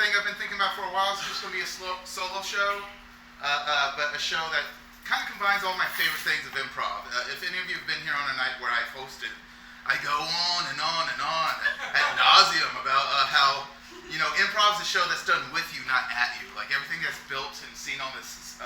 thing I've been thinking about for a while is just going to be a solo show, but a show that kind of combines all my favorite things of improv. If any of you have been here on a night where I've hosted, I go on and on and on ad nauseum about how, improv is a show that's done with you, not at you. Like everything that's built and seen on this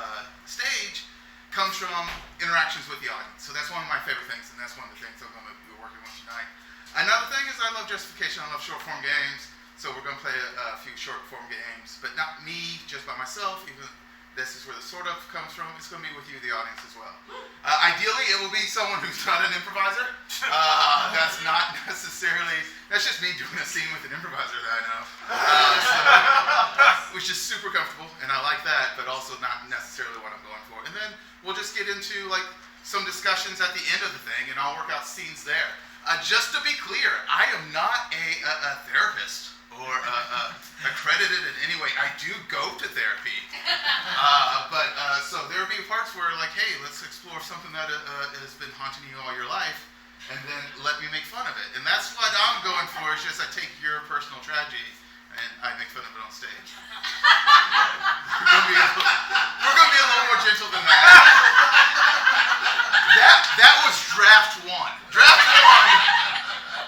stage comes from interactions with the audience. So that's one of my favorite things, and that's one of the things I'm going to be working with tonight. Another thing is I love justification. I love short form games. So we're going to play a few short form games, but not me, just by myself. Even this is where the Sorta comes from. It's going to be with you, the audience, as well. Ideally, it will be someone who's not an improviser. That's not necessarily, that's just me doing a scene with an improviser that I know. Which is super comfortable, and I like that, but also not necessarily what I'm going for. And then we'll just get into some discussions at the end of the thing, and I'll work out scenes there. Just to be clear, I am not a therapist or accredited in any way. I do go to therapy, but so there will be parts where hey, let's explore something that has been haunting you all your life, and then let me make fun of it. And that's what I'm going for. Is just I take your personal tragedy and I make fun of it on stage. We're going to be a little more gentle than that. That was draft one. Draft one.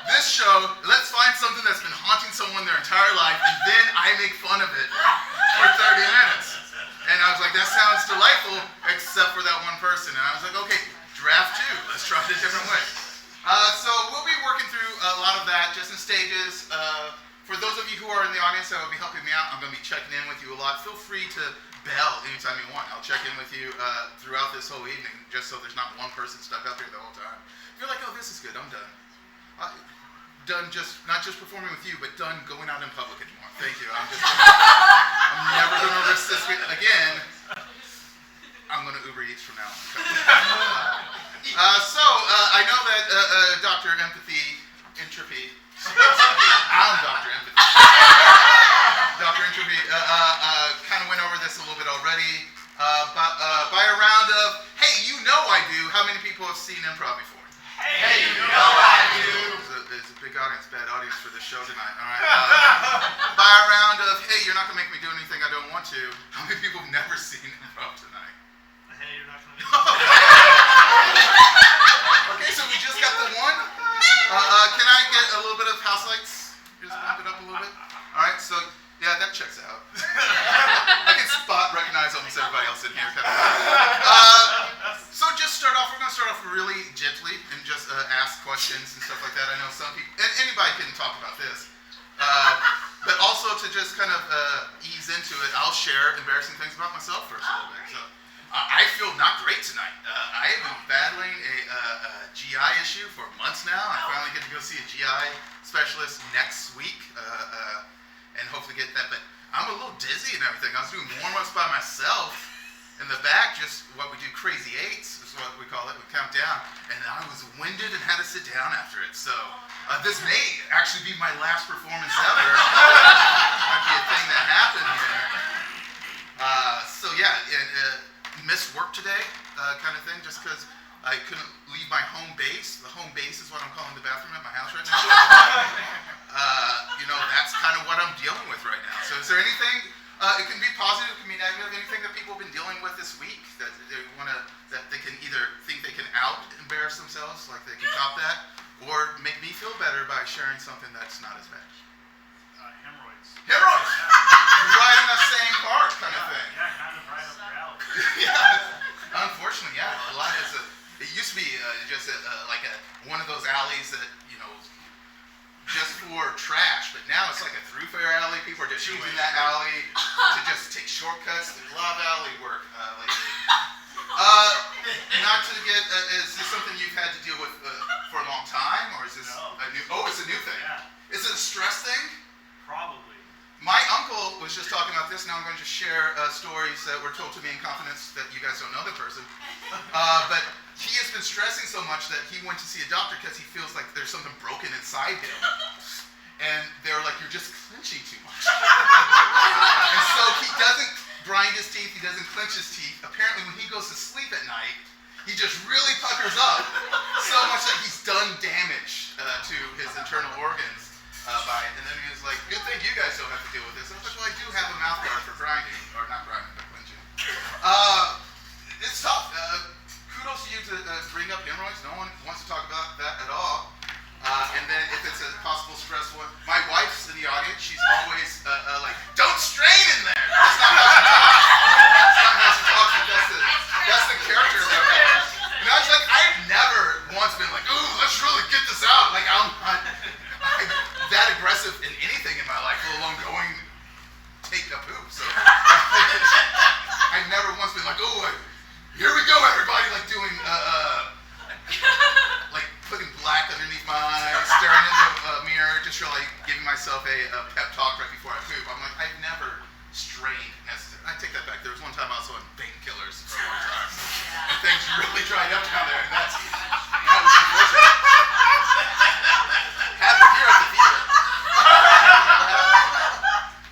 This show, let's find something that's been haunting someone their entire life, and then I make fun of it for 30 minutes. And I was like, that sounds delightful, except for that one person. And I was like, okay, draft two. Let's try it a different way. So we'll be working through a lot of that, just in stages. For those of you who are in the audience that will be helping me out, I'm going to be checking in with you a lot. Feel free to bell anytime you want. I'll check in with you throughout this whole evening, just so there's not one person stuck up here the whole time. If you're like, oh, this is good, I'm done. Done not just performing with you, but done going out in public anymore. Thank you. I'm never going to risk this again. I'm going to Uber Eats from now on. I know that Dr. Entropy, I'm Dr. Empathy. Dr. Entropy kind of went over this a little bit already, but by a round of, hey, I do, how many people have seen improv before? Hey, I do. It's a big audience, bad audience for this show tonight. All right. By a round of, hey, you're not going to make me do anything I don't want to, how many people have never seen improv tonight? Hey, you're not going to Okay, so we just got the one. Can I get a little bit of house lights? Just bump it up a little bit. All right, so yeah, that checks out. I can recognize almost everybody else in here. So just we're going to start off really gently and just ask questions and stuff like that. I know some people, and anybody can talk about this, but also to just kind of ease into it, I'll share embarrassing things about myself first a little bit. So I feel not great tonight. I have been battling a GI issue for months now. I finally get to go see a GI specialist next week and hopefully get that. But I'm a little dizzy and everything. I was doing warm-ups by myself in the back, just what we do, crazy eights is what we call it. We count down. And I was winded and had to sit down after it. So this may actually be my last performance ever. Might be a thing that happened here. Missed work today, kind of thing, just because I couldn't leave my home base. The home base is what I'm calling the bathroom at my house right now. That's kind of what I'm dealing with right now. So is there anything, it can be positive, it can be negative, anything that people have been dealing with this week that they that they can either think they can embarrass themselves, like they can top that, or make me feel better by sharing something that's not as bad? Hemorrhoids. Hemorrhoids! Right in the same part kind of thing. Yeah, kind of right up your alley. Yeah, unfortunately, yeah. A lot of it used to be just one of those alleys that, just for trash, but now it's like a thoroughfare alley. People are just using that alley to just take shortcuts. They love alley work lately. Not to get, is this something you've had to deal with for a long time, or is this it's a new thing? Yeah. Is it a stress thing? Probably. My uncle was just talking about this. Now I'm going to just share stories that were told to me in confidence that you guys don't know the person. But he has been stressing so much that he went to see a doctor because he feels like there's something broken inside him. And they're like, you're just clenching too much. And so he doesn't grind his teeth. He doesn't clench his teeth. Apparently when he goes to sleep at night, he just really puckers up so much that he's done damage to his internal organs. And then he was like, good thing you guys don't have to deal with this. I was like, well, I do grinding, or not grinding, but clinching. It's tough. Kudos to you to bring up hemorrhoids. No one wants to talk about that at all. And then if it's a possible stress one, my wife's in the audience. She's always like, don't strain in there. That's not how she talks. That's the character of that. And I was like, I've never once been like, ooh, let's really get this out. Like, I'm not that aggressive in anything in my life, let alone going take a poop. So I've never once been like, oh, here we go, everybody, like doing, like putting black underneath my eyes, staring into a mirror, just really giving myself a pep talk right before I poop. I'm like, I've never strained necessarily. I take that back. There was one time I was on painkillers for a long time, and things really dried up down there, and that was unfortunate. Happened here at the theater.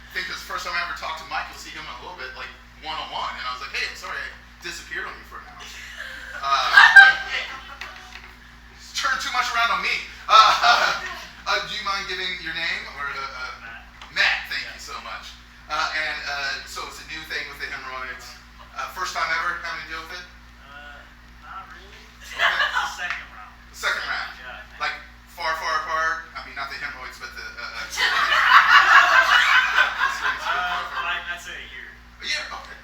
I think this is the first time I ever talked to Mike. You'll see him in a little bit, like one-on-one, and I was like, hey, I'm sorry I disappeared on you for an hour. Turned too much around on me. Do you mind giving your name? Or Matt, thank you so much. So it's a new thing with the hemorrhoids. First time ever having to deal with it? Not really. Okay. It's the second round. The second round? Yeah. Like far, far apart? I mean, not the hemorrhoids, but the... I'd say a year. A year? Okay.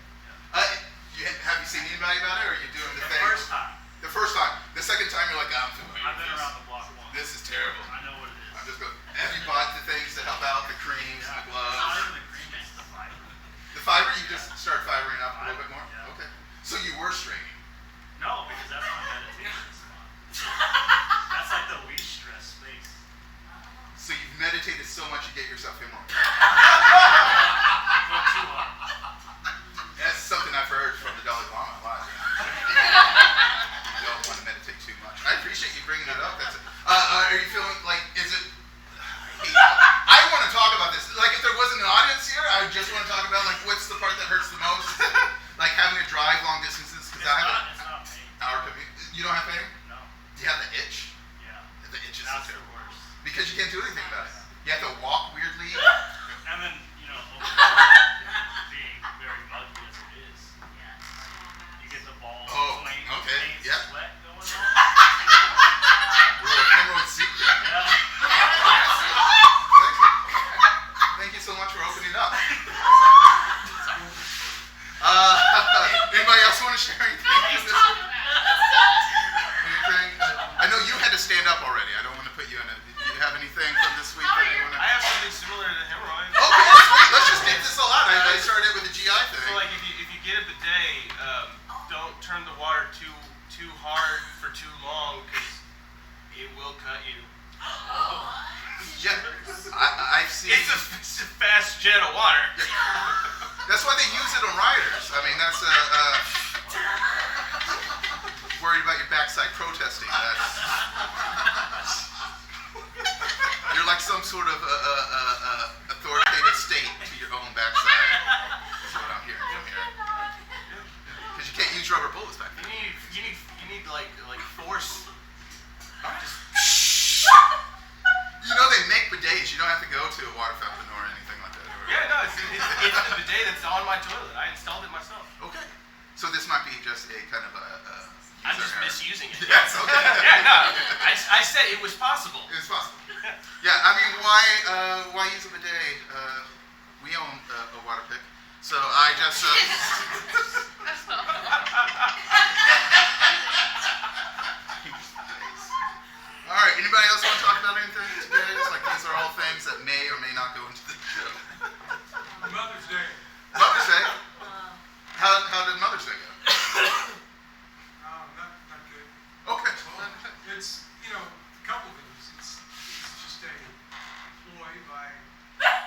Have you seen anybody about it, or are you doing the thing? First time. The first time. The second time, you're like, I'm familiar I've with been this. around the block once. This is terrible. I know what it is. I'm just going, have you bought the things to help out, the creams and the Not gloves? even the cream, it's the fiber. The fiber, you just start fibering up a little bit more? Yeah. Okay. So you were straining? No, because that's my meditation spot. That's like the least stress space. So you've meditated so much you get yourself hemorrhoids? Not too long. That's something I've heard from the Dalai Lama a lot. You don't want to meditate too much. I appreciate you bringing that up. Are you feeling like, is it... I want to talk about this. Like, if there wasn't an audience here, I just want to talk about, like, what's the part that hurts the most? Is it, like, having to drive long distances? Because I have It's not pain. hour commute. You don't have pain? No. Do you have the itch? Yeah. The itch is That's so the terrible. worst. Because you can't do anything about it. You have to walk weirdly. And then, being very muggy as it is, you get the ball plain yeah. sweat going on. We're a hemorrhoid secret. Yeah. Thank you so much for opening up. Anybody else want to share anything? Anything? I know you had to stand up already. I don't want to put you in a... Do you have anything from this week that you want to... I have something similar to hemorrhoids. Okay, sweet. Let's just get this all out. I started with the GI thing. So like if you get a bidet, don't turn the water too hard for too long because it will cut you. Yeah, I've seen... It's a fast jet of water. That's why they use it on riders. I mean, that's worried about your backside protesting. You're like some sort of authoritative state to your own backside. That's what I'm hearing from here. Because you can't use rubber bullets back there. You need like force. You know they make bidets. You don't have to go to a water fountain or anything like that. Yeah, no, it's the bidet that's on my toilet. I installed it myself. Okay. So this might be just a kind of a I'm just misusing it. Yes, okay. Yeah, no. I said it was possible. It's possible. Yeah, I mean, why use a bidet? We own a water pick, so I just. All right. Anybody else want to talk about anything today? Like these are all things that may or may not go into the show. Mother's Day. Mother's Day. How did Mother's Day go? Not good. Okay. It's, a couple of things. It's just a ploy by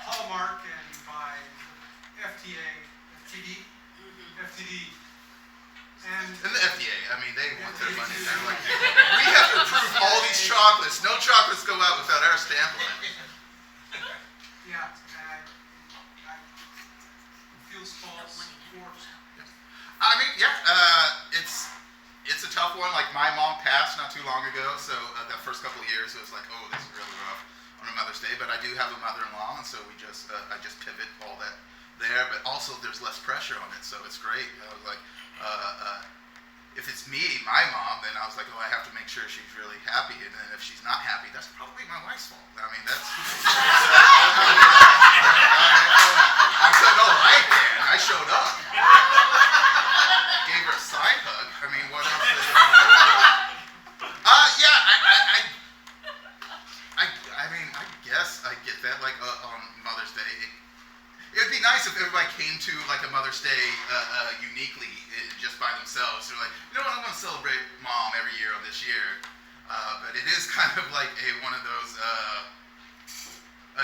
Hallmark and by FTD. And the FDA, I mean, they want their money. They're like, we have to approve all these chocolates. No chocolates go out without our stamp on it. yeah, and it feels false, forced. I mean, yeah, it's a tough one. Like my mom passed not too long ago, so that first couple of years it was like, oh, this is really rough on a Mother's Day. But I do have a mother-in-law, and so I just pivot all that there. But also there's less pressure on it, so it's great. I was like, if it's me, my mom, then I was like, oh, I have to make sure she's really happy, and then if she's not happy, that's probably my wife's fault. I mean, that's. I said, oh, right then, I showed up. Gave her a side hug. I mean, what else is it? I mean, I guess I get that. Like on Mother's Day, it would be nice if everybody came to like a Mother's Day uniquely, just by themselves. They're like, you know what? I'm going to celebrate Mom every year on this year. But it is kind of like one of those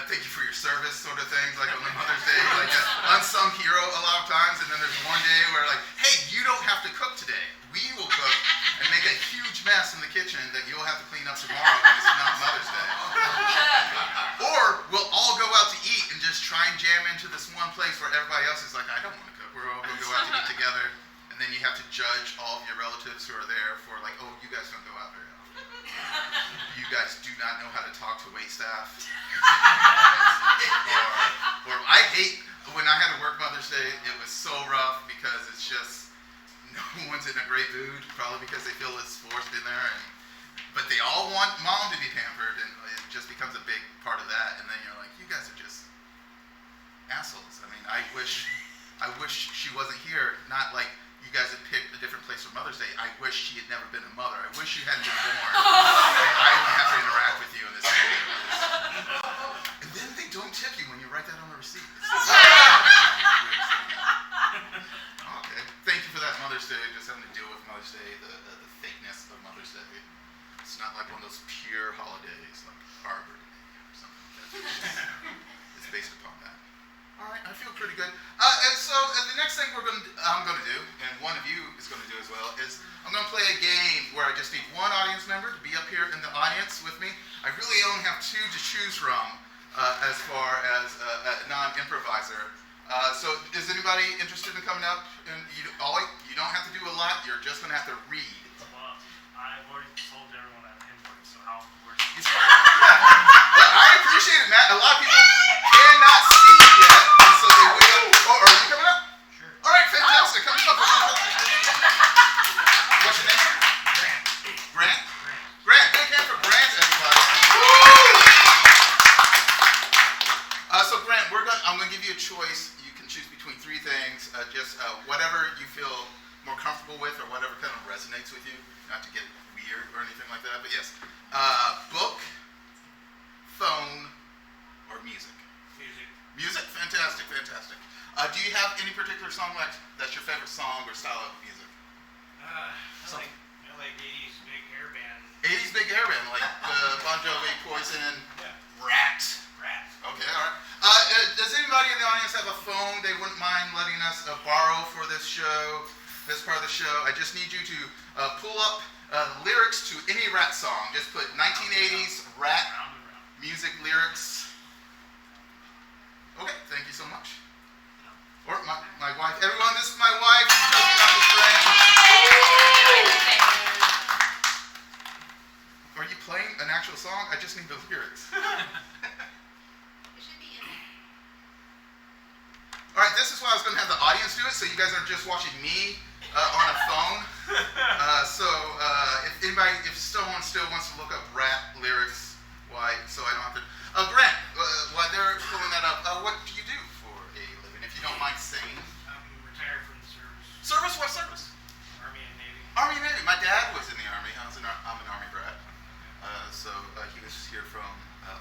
thank you for your service sort of things, like on the Mother's Day, like an unsung hero a lot of times. And then there's one day where like, hey, you don't have to cook today. We will cook and make a huge mess in the kitchen that you'll have to clean up tomorrow when it's not Mother's Day. Or we'll all go out to eat and just try and jam into this one place where everybody else is like, I don't want to cook. We're all going to go out to eat together. And then you have to judge all of your relatives who are there for like, oh, you guys don't go out very often. You guys do not know how to talk to wait staff. or I hate when I had to work Mother's Day, it was so rough because it's just no one's in a great mood, probably because they feel it's forced in there. But they all want Mom to be pampered, and it just becomes a big part of that. And then you're like, you guys are just assholes. I mean, I wish she wasn't here. Not like you guys had picked a different place for Mother's Day. I wish she had never been a mother. I wish you hadn't been born. And I didn't have to interact with you in this way. And then they don't tip you when you write that on the receipt. Okay. Thank you for that Mother's Day. Just having to deal with Mother's Day, the fakeness of Mother's Day. It's not like one of those pure holidays like Arbor Day or something like that. It's based upon that. All right, I feel pretty good. And so the next thing I'm going to do, and one of you is going to do as well, is I'm going to play a game where I just need one audience member to be up here in the audience with me. I really only have two to choose from as far as a non-improviser. So is anybody interested in coming up? And you don't have to do a lot. You're just going to have to read. Well, I've already told everyone at Hinward, so how works it? Well, I appreciate it, Matt. A lot of people cannot see yet, and so they will. Oh, are you coming up? Sure. All right, fantastic. Come up. What's your name? Grant. Grant. Big hand for Grant, everybody. So Grant, I'm going to give you a choice. You can choose between three things. Just whatever you feel more comfortable with, or whatever kind of resonates with you. Not to get weird or anything like that, but yes. Book, phone, or music? Music? Fantastic. Do you have any particular song that's your favorite song or style of music? I like 80s big hair band. 80s big hair band, like Bon Jovi, Poison, Yeah. Rat. Okay, all right. Does anybody in the audience have a phone they wouldn't mind letting us borrow for this show, this part of the show? I just need you to pull up lyrics to any Rat song. Just put 1980s Rat music lyrics. Okay, thank you so much. Or my wife. Everyone, this is my wife. She's talking about this friend. Are you playing an actual song? I just need the lyrics. All right, this is why I was going to have the audience do it, so you guys are just watching me on a phone. If someone still wants to look up Rat lyrics, why? So I don't have to. Grant, while they're pulling that up, what do you do for a living? If you don't mind saying. I'm retired from the service. Service? What service? Army and Navy. Army and Navy. My dad was in the Army. I'm an Army brat. So he was here from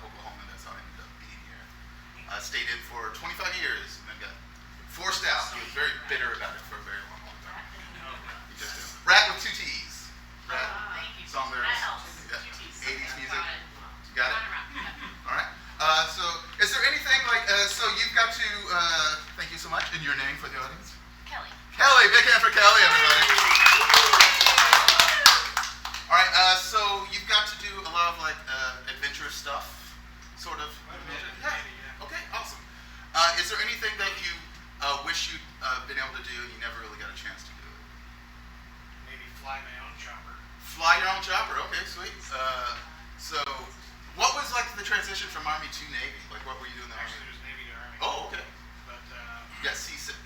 Oklahoma. That's how I ended up being here. Stayed in for 25 years and then got forced out. He was very bitter about it for a very long time. He just did. Rat with two T's. Rat. Song lyrics. Yeah. 80s music. You got it? All right. So is there anything like, so you've got to, thank you so much, and your name for the audience? Kelly, big hand for Kelly, everybody. All right, so you've got to do a lot of like adventurous stuff, sort of. Yeah. Okay, awesome. Is there anything that you wish you'd been able to do and you never really got a chance to do? Maybe fly my own chopper. Fly your own chopper. Okay, sweet. So what was like the transition from Army to Navy? Like what were you doing in the Army? Actually, it was Navy to Army. Oh, okay. But You got seasick.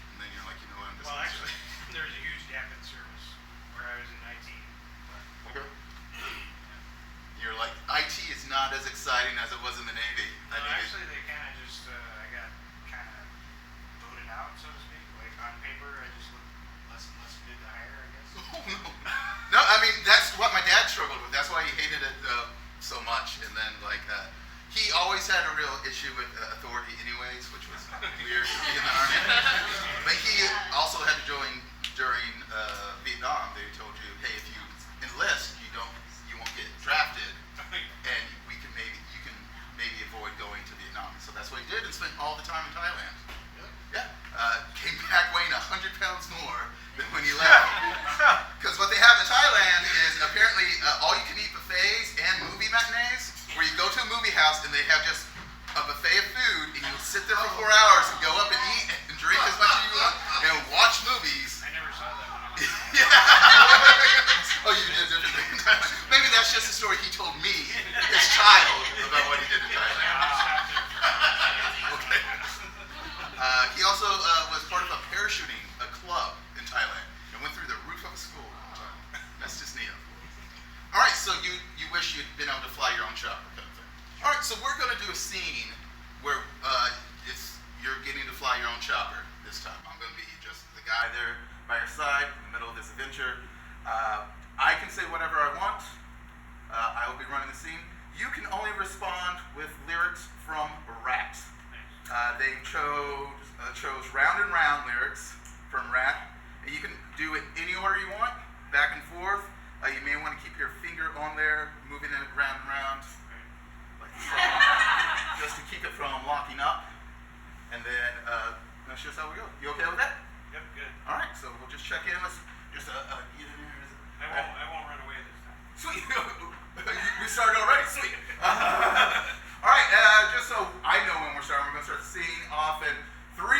so much, and then he always had a real issue with authority anyways, which was weird to be in the Army. But he also had to join during Vietnam. They told you, hey, if you enlist, you won't get drafted, and you can maybe avoid going to Vietnam. So that's what he did, and spent all the time in Thailand. Yeah. Came back weighing 100 pounds more than when he left. Because what they have in Thailand is apparently all-you-can-eat buffets and movie matinees, where you go to a movie house and they have just a buffet of food, and you sit there for 4 hours and go up and eat and drink as much as you want and watch movies. I never saw that one. Yeah. Oh, you did different things in Thailand. Maybe that's just a story he told me, his child, about what he did in Thailand. Okay. He also was part of a parachuting club in Thailand and went through the roof of a school. Messed his knee up. All right, so you wish you'd been able to fly your own chopper, kind of thing. All right, so we're going to do a scene where you're getting to fly your own chopper this time. I'm going to be just the guy there by your side in the middle of this adventure. I can say whatever I want. I will be running the scene. You can only respond with lyrics from Rat. They chose Round and Round lyrics from Rat. And you can do it any order you want, back and forth. You may want to keep your finger on there, moving it round and round, like so, just to keep it from locking up. And then that's just how we go. You okay with that? Yep, good. All right, so we'll just check in. Let's just I won't run away this time. Sweet. We started already. Sweet. All right, just so I know when we're starting, we're going to start the scene off in 3,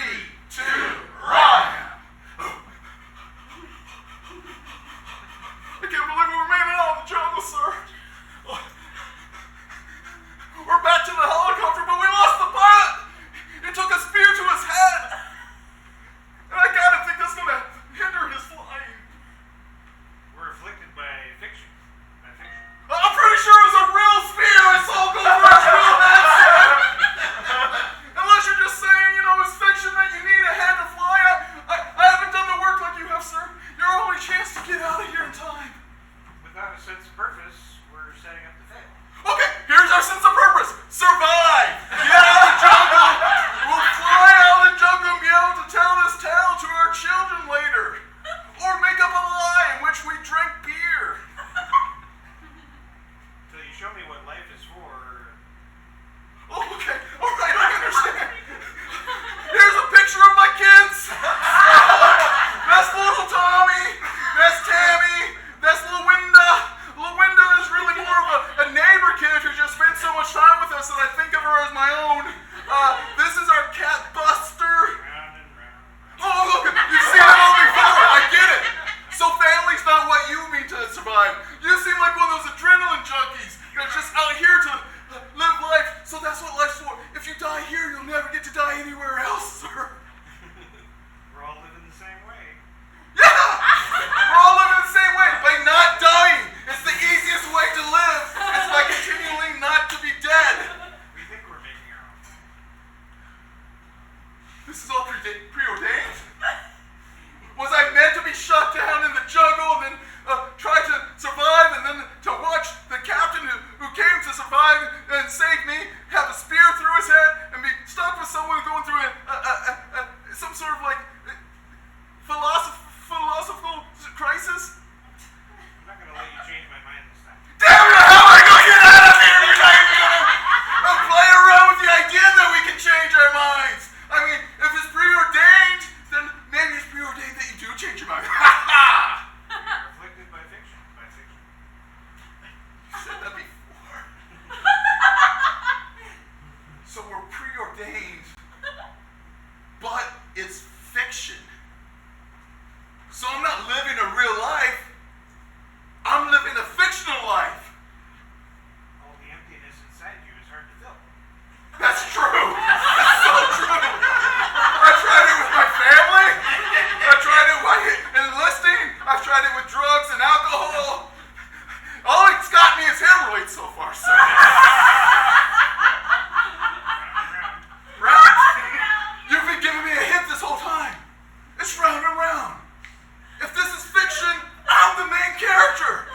2, run! I can't believe we made it out of the jungle, sir. We're back to the helicopter, but we lost the pilot. It took a spear to his head. And I gotta think that's going to hinder his flying. We're afflicted by fiction. I'm pretty sure it was a real spear I saw go for his real head, sir. Unless you're just saying, it's fiction that you need a head to fly. I haven't done the work like you have, sir. Your only chance to get out of here in time. Without a sense of purpose, we're setting up to fail. Okay, here's our sense of purpose. Survive. Get out of the jungle. We'll fly out of the jungle and be able to tell this tale to our children later. Or make up a lie in which we drink beer. Till you show me what life is for. Oh, okay. All right, I understand. Here's a picture of my kids. That's little Tommy. That's Tammy. That's Lawinda. Lawinda is really more of a neighbor kid who just spent so much time with us that I think of her as my own. This is our cat Buster. Round and round. Oh, look, you've seen it all before. I get it. So family's not what you mean to survive. You seem like one of those adrenaline junkies that's just out here to live life. So that's what life's for. If you die here, you'll never get to die anywhere else, sir. We're all living the same way. Yeah! We're all living the same way, by not dying. It's the easiest way to live. It's by continuing not to be dead. We think we're making our own way. This is all preordained? Was I meant to be shut down in the jungle and then try to survive and then to watch the captain who came to survive and save me have a spear through his head and be stuck with someone going through some sort of philosophical crisis? I'm not going to let you change my mind this time. Damn it! How am I going to get out of here? You're not even going to play around with the idea that we can change our minds. I mean, if it's preordained, then maybe it's preordained that you do change your mind. We're afflicted by fiction. You said that before. So we're preordained, but it's fiction. So I'm not living a real life. I'm living a fictional life. All the emptiness inside you is hard to fill. That's true. That's so true. I tried it with my family. I tried it by enlisting. I've tried it with drugs and alcohol. All it's got me is hemorrhoids so far, sir. Right? You've been giving me a hint this whole time. It's round and round. If this is fiction, I'm the main character.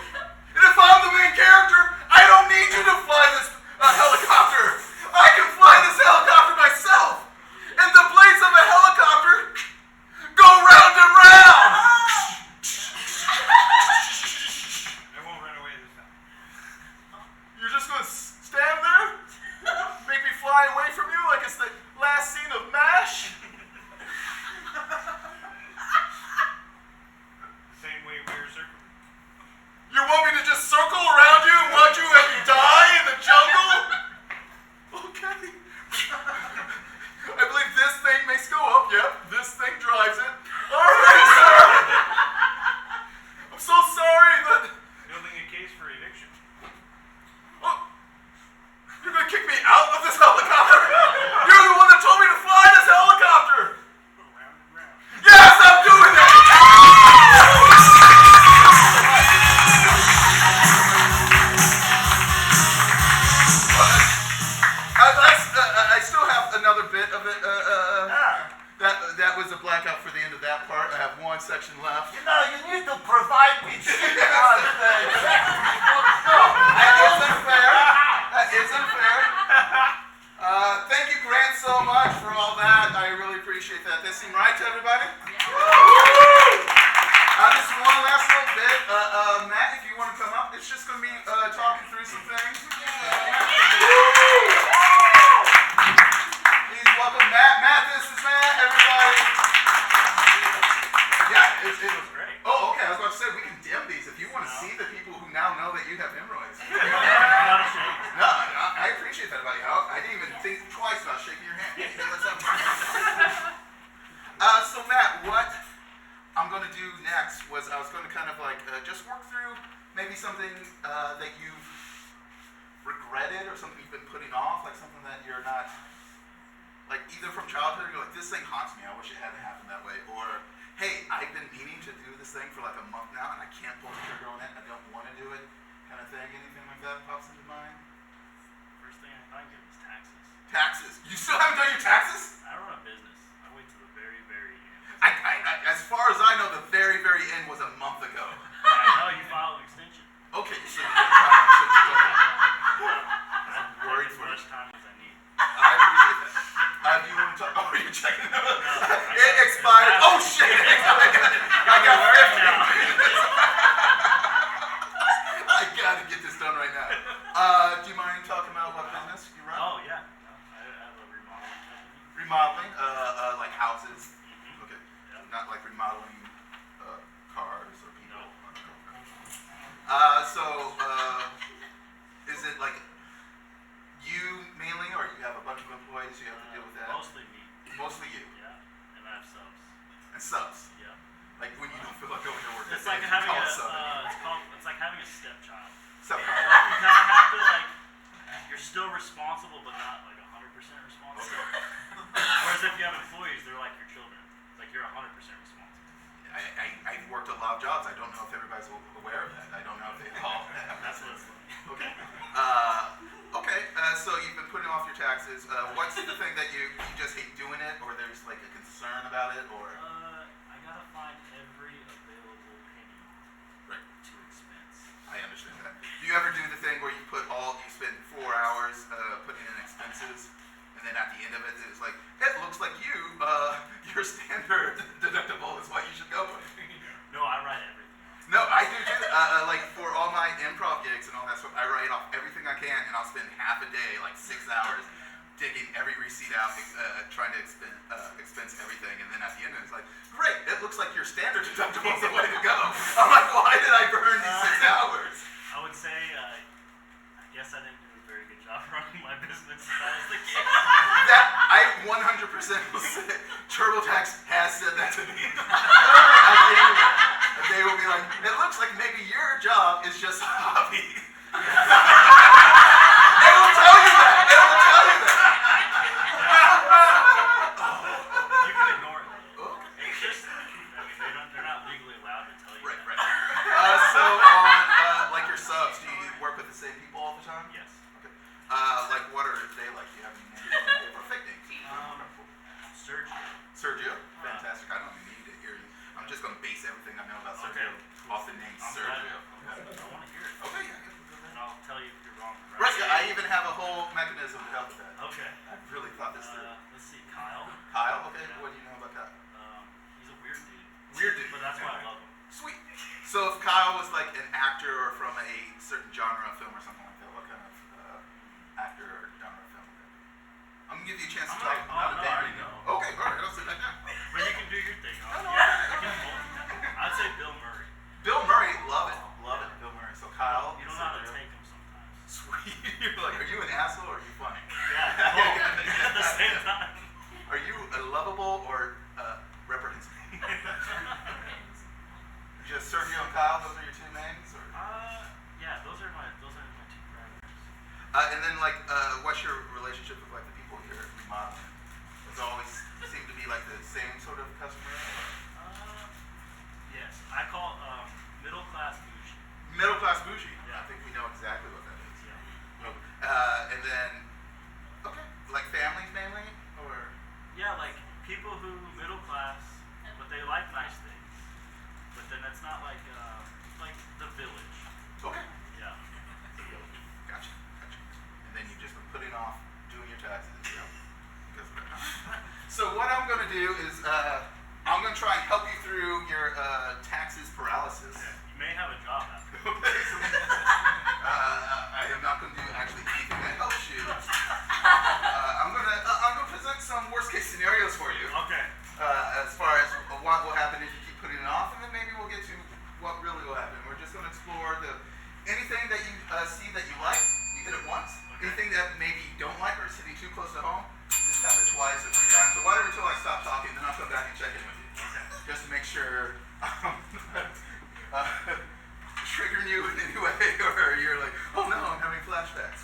And if I'm the main character, I don't need you to fly one section left. You know, you need to provide me cheap on stage. That isn't fair. That isn't fair. Thank you, Grant, so much for all that. I really appreciate that. This seemed right to everybody? Just one last little bit. Matt, if you want to come up, it's just going to be talking through some things. Please welcome Matt. Matt, this is Matt, everybody. Yeah, it was great. Oh, okay. I was about to say, we can dim these if you want to see the people who now know that you have hemorrhoids. No, I appreciate that about you. I didn't even think twice about shaking your hand. Hey, what's up? So Matt, what I'm going to do next was I was going to kind of like just work through maybe something that you've regretted or something you've been putting off, like something that you're not, like either from childhood, you're like, this thing haunts me, I wish it hadn't happened that way, or hey, I've been meaning to do this thing for like a month now and I can't pull the trigger on it, I don't want to do it, kind of thing. Anything like that pops into mind? First thing I think of is taxes. Taxes. You still haven't done your taxes? I run a business. I wait till the very, very end. As far as I know, the very, very end was a month ago. I know you filed an extension. Okay, so I'm worried as for much you. time as I need. I appreciate that. Do you want to talk? Oh, you're checking it out? It expired. Oh, shit. I got 50. I got to get this done right now. Do you mind talking about what business you run? Oh, yeah. No, I have a remodeling company. Remodeling, like houses. Mm-hmm. Okay. Yeah. Not like remodeling cars or people. No. Is it like you mainly, or you have a bunch of employees you have to deal with that? Mostly me. Mostly you. Yeah. And I have subs. And subs. Yeah. Like when you don't feel like going to work. It's like having it's like having a stepchild. Step You kind of have to like, you're still responsible, but not like 100% responsible. Whereas if you have employees, they're like your children. It's like you're 100% responsible. I've worked a lot of jobs. I don't know if everybody's aware of that. I don't know if they all have. That's what it's like. Okay. Okay. So you've been putting off your taxes. What's the thing that you just hate doing it, or there's like a concern about it, or? I gotta find every available penny Right. to expense. I understand that. Do you ever do the thing where you spend 4 hours putting in expenses, and then at the end of it, it's like, it looks like your standard deductible is what you should go with. No, I write everything else. No, I do too. Like for all my improv gigs and all that stuff, I write off everything I can, and I'll spend half a day, like 6 hours, digging every receipt out, trying to expense everything, and then at the end it's like, great, it looks like your standard deductible is the way to go. I'm like, why did I burn these 6 hours? I would say, I guess I didn't do a very good job running my business if I was the kid. That I 100% will say, TurboTax has said that to me. They will be like, it looks like maybe your job is just a hobby. They will tell you that. They will tell you that. You can ignore it. Okay. It's just, they're not legally allowed to tell you Right, that. right. So on like your subs, do you work with the same people all the time? Yes. Okay. Like what are they like? Do you have any names for fake names? Sergio. Sergio? Fantastic. I don't even need to hear you. I'm just going to base everything I know about Sergio off the name I'm Sergio. glad. I want to hear it. Okay, yeah. And I'll tell you if you're wrong. Right, yeah, I even have a whole mechanism to help with that. Okay. I've really thought this through. Let's see, Kyle. Kyle? Okay, Yeah. what do you know about Kyle? He's a weird dude. Weird dude. But that's why I love him. Sweet. So if Kyle was like an actor or from a certain genre of film or something like that, what kind of actor or genre of film would that be? I'm going to give you a chance to talk. I already know. Okay, all right, I'll sit back down. But you can do your thing. No, no, I'd say Bill Murray. Bill Murray, love it. Love it, Bill Murray. So Kyle. You don't know how to take him sometimes. Sweet. You're like, are you an asshole or are you funny? Yeah, both at the same time. Are you lovable or reprehensible? Just Sergio and Kyle, those are your two names? Or? Yeah, those are my two characters. And then like, what's your relationship with like the people here at remodeling? Does it always seem to be like the same sort of customer? Or? Yes, I call middle class bougie. Middle class bougie. Yeah. I think we know exactly what that is. Yeah. And then, okay, like families mainly, or Yeah, like people who middle class, but they like nice things. gonna do is I'm gonna try and help you through your taxes paralysis. Yeah, you may have a job after. I am not gonna do actually anything that helps you. I'm gonna present some worst case scenarios for you. Okay. As far as what will happen if you keep putting it off, and then maybe we'll get to what really will happen. We're just gonna explore anything that you see that you like, you hit it once. Okay. Anything that maybe you don't like or is hitting too close to home, just tap it twice or 3 times or whatever until I stop talking, then I'll come back and check in with you. Okay. Just to make sure triggering you in any way, or you're like, oh no, I'm having flashbacks.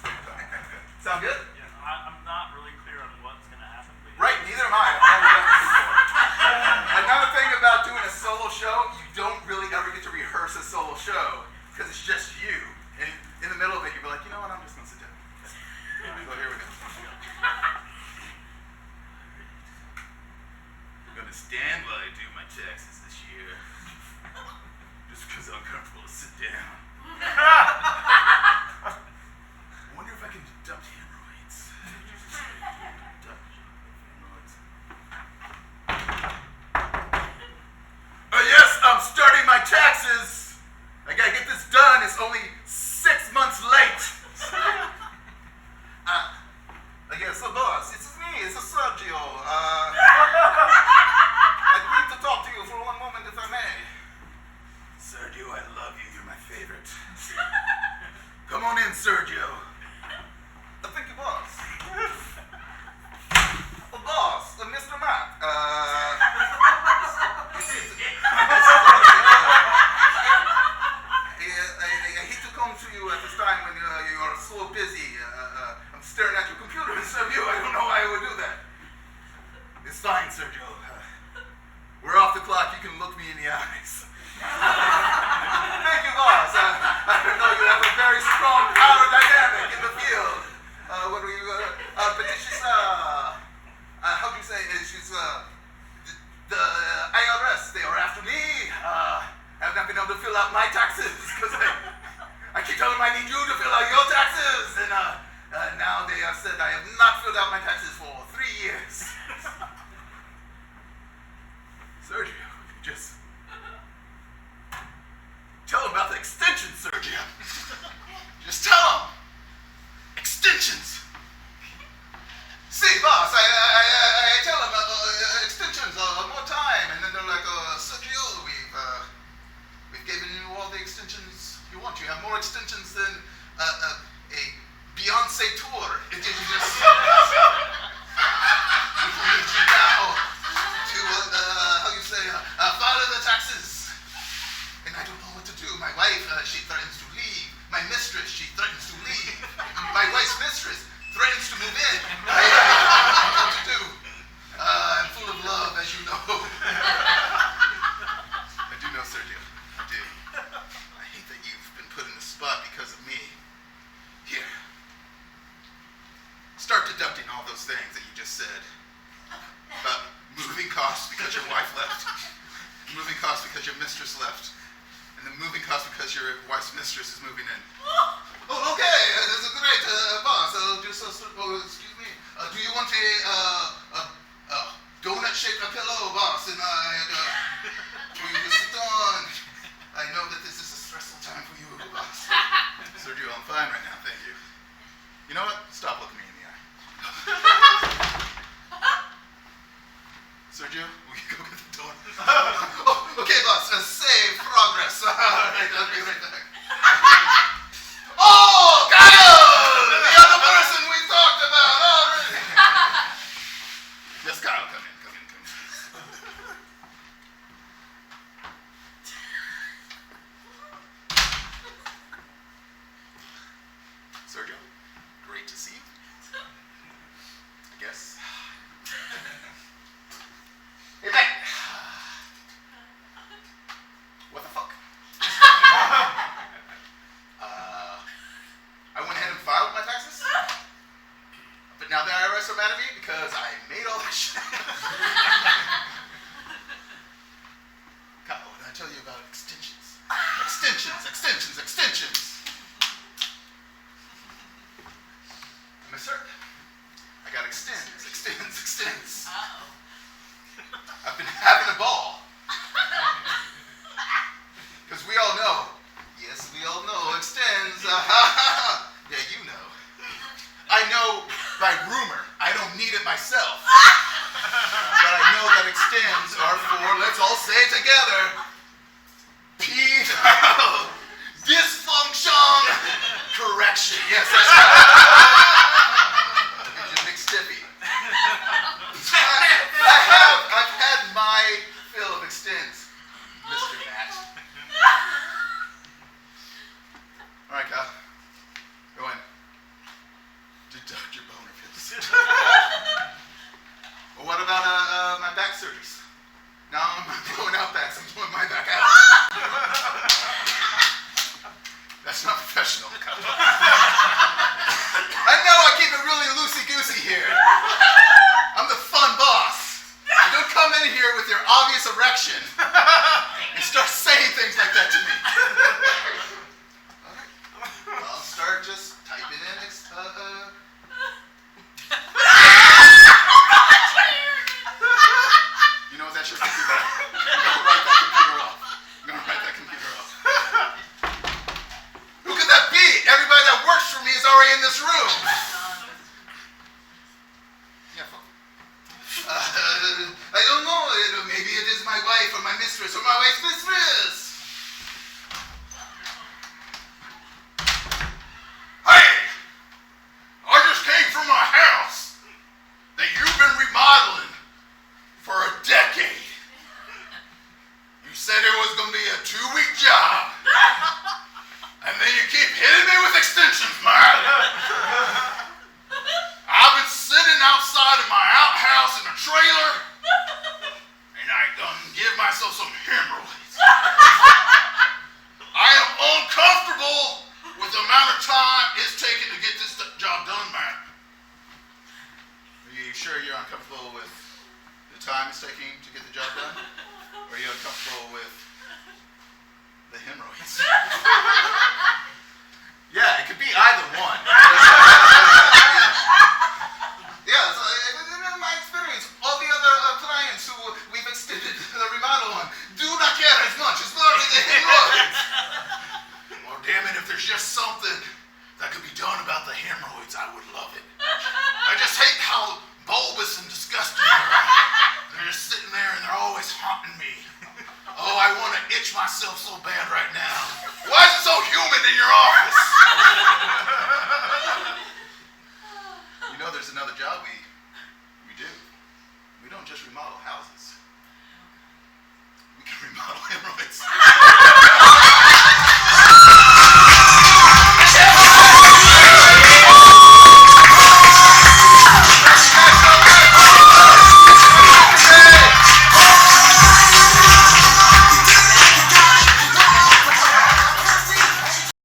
Sound good? Yeah, I'm not really clear on what's gonna happen. But Right, neither am I. I've never done this before. Another thing about doing a solo show, you don't really ever get to rehearse a solo show because it's just you. And in the middle of it, you'll be like, you know what, I'm just gonna sit down. So here we go. I'm gonna stand while I do my taxes this year. Just because I'm comfortable to sit down. I wonder if I can deduct hemorrhoids. Yes, I'm starting my taxes. I gotta get this done. It's only 6 months late. Yes, so boss, it's me. It's Sergio. I need to talk to you for one moment, if I may. Sergio, I love you. You're my favorite. Come on in, Sergio. Thank you, boss. Boss, Mr. Matt. I hate to come to you at this time when you are so busy. I'm staring at your computer, Sergio. I don't know why I would do that. It's fine, Sergio. We're off the clock. You can look me in the eyes. Thank you, boss. I know you have a very strong power dynamic in the field. What do you? But she's how do you say? She's the IRS. They are after me. I've not been able to fill out my taxes because I keep telling them I need you to fill out your taxes, and now they have said I have not filled out my taxes for 3 years. Sergio, just tell them about the extensions, Sergio. Just tell them. Extensions. See, boss, I tell them extensions, more time, and then they're like, Sergio, we've given you all the extensions you want. You have more extensions than a Beyonce tour. It is just we need you now to how you say file the taxes. And I don't know what to do. My wife, she threatens to leave. My mistress, she threatens to leave. My wife's mistress threatens to move in. I don't know what to do. I'm full of love, as you know. I do know, Sergio. I do. I hate that you've been put in the spot because of me. Here. Start deducting all those things that you just said. About moving costs because your wife left. Moving costs because your mistress left. And then moving costs because your wife's mistress is moving in. Oh, okay. That's a great, boss. Excuse me. Do you want a donut-shaped pillow, boss? And for you to sit on. I know that this is a stressful time for you, boss. Sergio, I'm fine right now. Thank you. You know what? Stop looking me in the eye. Sergio, will you go get the door? Oh, okay, boss. Save progress. All right, I'll be right back. Oh, Kyle! The other person we talked about. All right. Yes, Kyle, come in. Sergio, great to see you. I guess. Hey, Matt. What the fuck? let's all say it together. Dysfunction correction. Yes, that's right. It's a big stiffy. I've had my fill of extents, Mr. Matt. All right, Kyle. Go in. Deduct your boner pills. Well, what about my back surgeries? Now I'm not blowing out backs, I'm blowing my back out. That's not professional. I know I keep it really loosey-goosey here. I'm the fun boss. You don't come in here with your obvious erection and start saying things like that to me. All right. I'll start just typing in You know what, that's your computer. You're gonna write that computer off. You're gonna write that computer off. Who could that be? Everybody that works for me is already in this room. Yeah, I don't know. Maybe it is my wife or my mistress or my wife's mistress. Hey! I just came from my house that you've been remodeling for a decade. You said it was going to be a 2-week job. And then you keep hitting me with extensions, man. I've been sitting outside of my outhouse in a trailer, and I done give myself some hemorrhoids. I am uncomfortable with the amount of time it's taking to get this job done, man. Are you sure you're uncomfortable with the time it's taking to get the job done? Or are you uncomfortable with the hemorrhoids? Yeah, it could be either one. Yeah, so in my experience, all the other clients who we've extended the remodel on do not care as much. It's not really the hemorrhoids. Well, damn it, if there's just something that could be done about the hemorrhoids, I would love it. I just hate how bulbous and disgusting they are. They're just sitting there and they're always haunting me. Oh, I want to itch myself so bad right now. Why is it so humid in your office? You know, there's another job we do. We don't just remodel houses. We can remodel hemorrhoids.